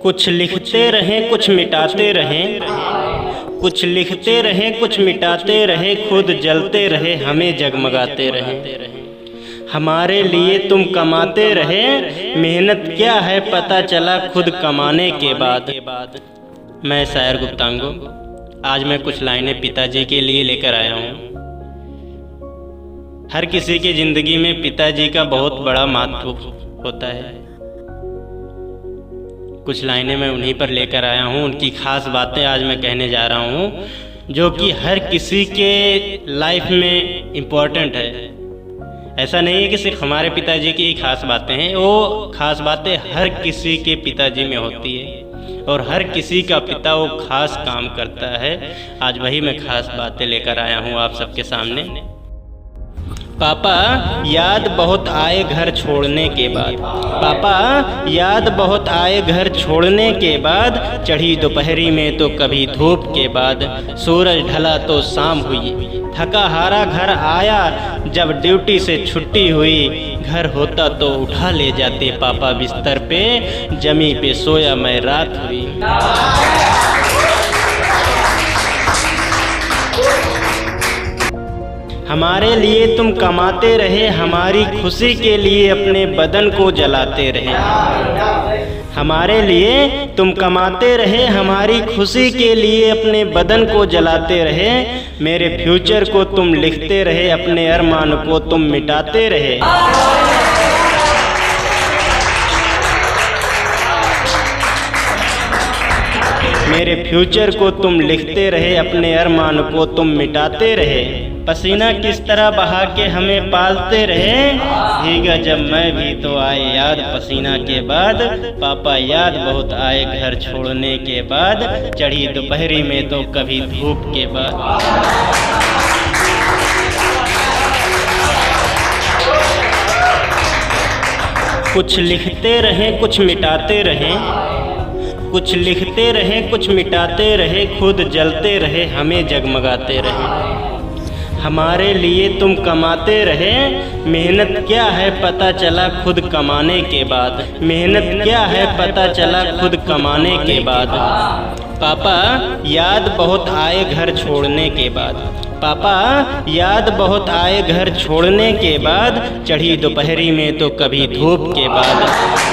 कुछ लिखते रहें कुछ मिटाते रहें, कुछ लिखते रहें कुछ मिटाते रहे, खुद जलते रहे हमें जगमगाते रहे। हमारे लिए तुम कमाते रहे, मेहनत क्या है पता चला खुद कमाने के बाद। मैं शायर गुप्तांगो, आज मैं कुछ लाइनें पिताजी के लिए लेकर आया हूँ। हर किसी की ज़िंदगी में पिताजी का बहुत बड़ा महत्व होता है। कुछ लाइनें मैं उन्हीं पर लेकर आया हूँ, उनकी ख़ास बातें आज मैं कहने जा रहा हूँ, जो कि हर किसी के लाइफ में इम्पोर्टेंट है। ऐसा नहीं है कि सिर्फ हमारे पिताजी की ही खास बातें हैं, वो खास बातें हर किसी के पिताजी में होती है और हर किसी का पिता वो खास काम करता है। आज वही मैं खास बातें लेकर आया हूँ आप सबके सामने। पापा याद बहुत आए घर छोड़ने के बाद, पापा याद बहुत आए घर छोड़ने के बाद, चढ़ी दोपहरी में तो कभी धूप के बाद, सूरज ढला तो शाम हुई, थका हारा घर आया, जब ड्यूटी से छुट्टी हुई, घर होता तो उठा ले जाते पापा बिस्तर पे, जमी पे सोया मैं रात हुई। हमारे लिए तुम कमाते रहे, हमारी खुशी के लिए अपने बदन को जलाते रहे। हमारे लिए तुम कमाते रहे, हमारी खुशी के लिए अपने बदन को जलाते रहे। मेरे फ्यूचर को तुम लिखते रहे, अपने अरमान को तुम मिटाते रहे। मेरे फ्यूचर को तुम लिखते रहे, अपने अरमान को तुम मिटाते रहे। पसीना किस तरह बहा के हमें पालते रहे, भीगा जब मैं भी तो आए याद पसीना के बाद, पापा याद बहुत आए घर छोड़ने के बाद, चढ़ी दोपहरी में तो कभी धूप के बाद। कुछ लिखते रहें कुछ मिटाते रहें, कुछ लिखते रहें कुछ मिटाते रहे, खुद जलते रहे हमें जगमगाते रहे। हमारे लिए तुम कमाते रहे, मेहनत क्या है पता चला खुद कमाने के बाद, मेहनत क्या है पता चला खुद कमाने के बाद। पापा याद बहुत आए घर छोड़ने के बाद, पापा याद बहुत आए घर छोड़ने के बाद, चढ़ी दोपहरी में तो कभी धूप के बाद।